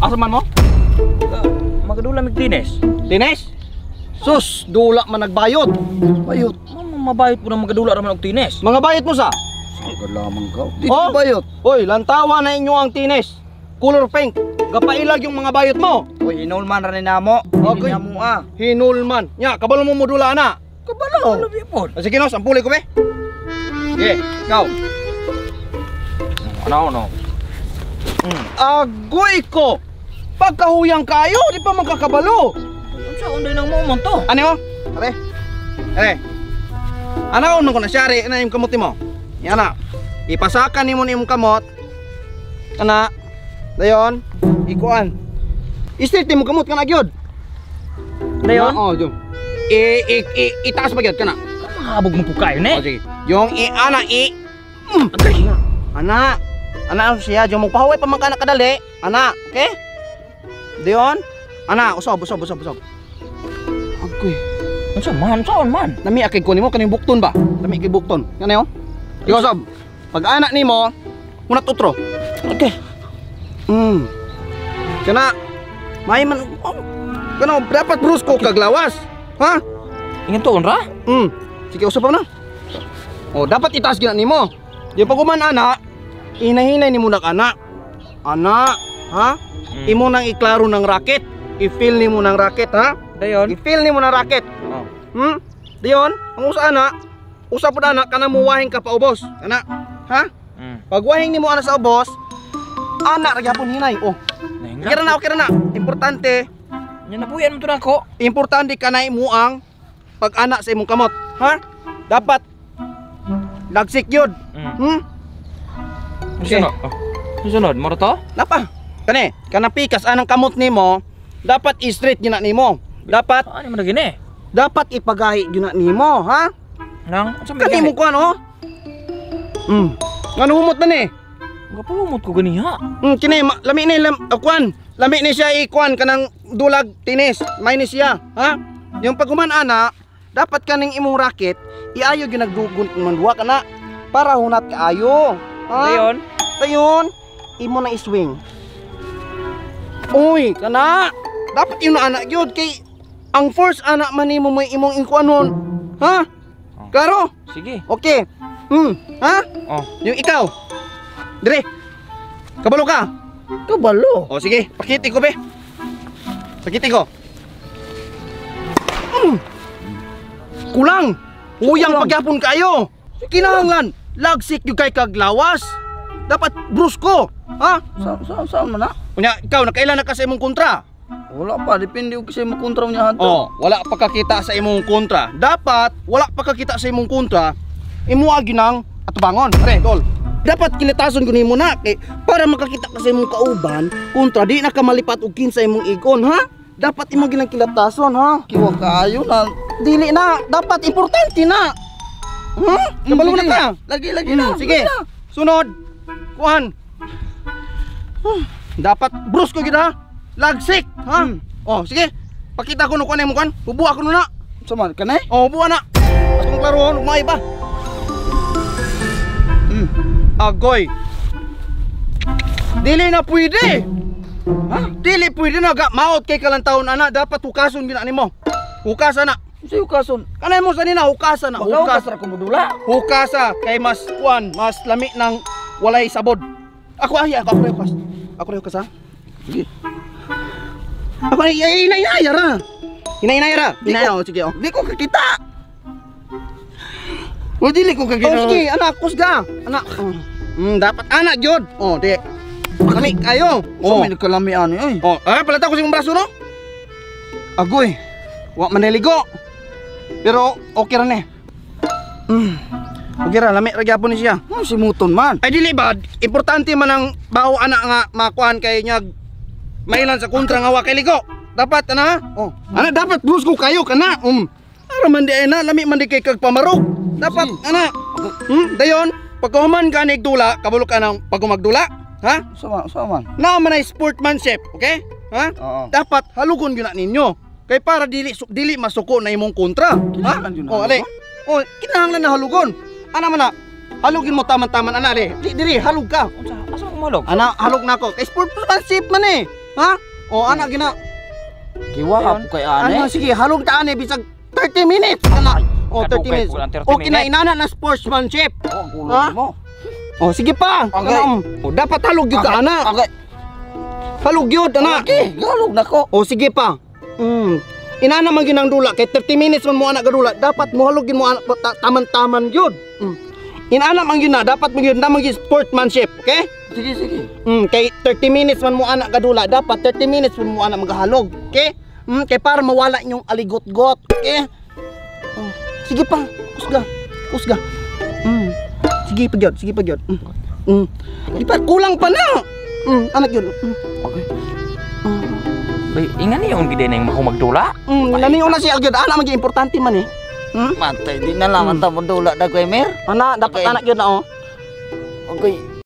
Asa man mo? Magadula mig tines. Tines? Sus, dula man nagbayot. Bayot. Mabayot po ng magadula raman og tines. Mga bayot mo sa? Saga lamang ka. Di Oh? bayot. Oy, lantawa na inyo ang tines. Color pink. Gapailag yung mga bayot mo. Uy, inulman ra ni namo. Okay. Hindi mo ah. Hinulman. Nya, kabalo mo modula na. Kabalo. Lubi po. Sige no, sampuli ko be. Sige, ikaw. Ano? Agoy ko. Pagkahuyang kayo, di pa magkakabalo. Unsa unday nang momon to? Ano? Are. Ano ko na syari na imong kamot mo? Yan na. Ipasakan nimo ni imong kamot. Ana. Dayon, ikuan. Straight mo kamot kana gyud. Dayon? Oo, jud. Itaas ba gyud kana? Mahabog mo po kayo O ne. sige. Yung ana Agay. Ana. Ana siya, yung magpahuway pa man kana kadali. Ana, okay? Dayon. Ana, usab. Agoy. Unsa man? Nami akay ko nimo kaning bukton ba? Nami kay bukton. Ngano yo? Yo sob. Pag anak nimo, unat utro. Okay. Kana may man kana dapat brusko kag lawas. Ha? Ingin tuon ra? Sige usap na. Oh, dapat itaas gina nimo. Di pag uman ana, hinahinay nimo nak ana. Ana, ha? Imo nang iklaro ng racket. I-feel nimo ng racket, ha? Dayon. I-feel nimo ng racket. Oh. Diyon, ang usa ana, usa pud ana kana muwahing ka pa ubos. Kana, ha? Pag wahing nimo ana sa ubos, ana ra gyapon hinay. Oh. Okay ra na. Importante, Nya napuyan mo to nako. importante kanay mo ang pag-ana sa imong kamot, ha? Dapat lagsik yun. Okay. Sunod mo to? Napa? Kana pikas anang kamot nimo, dapat i-straight gyud na nimo. Dapat Ano man gini? dapat ipagahi gyud na nimo, ha? Nang unsa man Kani mo kuan oh. Ngano humot man eh? Gapulumot ko gani ha. Kini lami ni kuan. Lami ni siya ikuan kanang dulag tinis. May ni siya, ha? Yung paghuman ana, dapat kaning imong racket iayo gyud nagdugon man duwa kana para hunat kaayo. Ha? Dayon, imo na iswing. Uy, kana. Dapat yun na anak gyud kay ang force anak man nimo may imong ikuanon. Ha? Klaro? Sige. Okay. Ha? Oh. Yung ikaw. Dire. Kabalo ka. Kabalo. O sige, pakiti ko be. Pakiti ko. Kulang. Huyang pagyapon kayo. Kinahanglan lagsik yung kay kaglawas. Dapat brusko. Ha? Saan man na? Kunya, ikaw nakailan na ka sa imong kontra? Wala pa, depende ko kasi makontra niya hanto. Oh, wala pa kakita sa imong kontra. Dapat wala pa kakita sa imong kontra. Imo agi nang atubangon. Pre, tol. Dapat kilatason ko nimo na kay para makakita ka sa imong kauban, kontra di na ka malipat og kinsa imong igon, ha? Dapat imo ginang kilatason, ha? Kiwa kaayo na. Dili na, dapat importante na. Kabalo na ka. Lagi na. Sige. Sunod. Kuhan. Dapat brusko gid ha. Lagsik, ha? Oh, sige. Pakita ko no kuan mo kan. Bubuha ko na. Sama kanay? Oh, bubuha na. Atong klarohon, umay ba? Agoy. Dili na pwede. Ha? Dili pwede na ga maot kay kalantawon ana, dapat hukason gina nimo. Hukasa na. Sa yukason. Kanay mo sa nina hukasa na. Hukas ra ko modula. Hukasa kay mas kuan, mas lami ng walay sabod. Ako hukas. Ako hukas ha. Sige. Ako inay ra. Inay ra. Sige oh. Di ko kakita. O dili ko kakita. Oh sige, anak kusga. Anak. Dapat anak jud. Oh, di. Kami kayo. Oh, may kalamian eh. Oh, palata ko sa imong braso no. Agoy. Wa man naligo. Pero okay ra ni. Okay ra, lami ra gyapon ni siya. Si Muton man. Ay dili ba, importante man ang bawo anak nga makuan kay nyag mailan sa kontra nga wa kay ligo. Dapat ana. Oh, ana dapat brusko kayo kana. Ara man di ay na lami man di kay kag pamarog. Dapat ana. Dayon, pagkahuman ka ni dula, kabalo ka nang pagumagdula, ha? Sama. Na man ay sportsmanship, okay? Ha? Oo. Dapat halugon gyud na ninyo. Kay para dili masuko na imong kontra. Ha? Oh, ali. Oh, kinahanglan na halugon. Ana man na. Halugin mo taman-taman ana ali. Diri halug ka. Asa mo malog? Ana halog nako. Kay sportsmanship man eh. Ha? O anak gina. Kiwa ka po kay ane. Ano sige, halog ta ani bisag 30 minutes kana. O 30 kadugay minutes. ko lang 30 O kinainana minutes. na sportsmanship. Oh, Ha? kulot mo. O sige pa. Okay. O dapat halog gyud ka ana. Okay. Halog gyud ana. Okay, galog na ko. O sige pa. Inana man gyud ang dula kay 30 minutes man mo anak gadula. Dapat mo halog gyud mo anak taman-taman gyud. Inana man gyud na dapat mo gyud na man gyud sportsmanship, okay? Sige, sige. Kay 30 minutes man mo anak gadula, dapat 30 minutes man mo anak magahalog, okay? Kay para mawala yung aligot-got, okay? Sige pa, kusga. Kusga. Sige pa gyud, sige pa gyud. Di pa kulang pa na. Anak gyud. Okay. Bay, ingan niyo ang gide na yung magdula. Naniyo na siya gyud, ana man gyud importante man eh. Matay, di na lang ang tabon dula na ko, Emer. Ana dapat Okay. anak gyud na oh. Okay.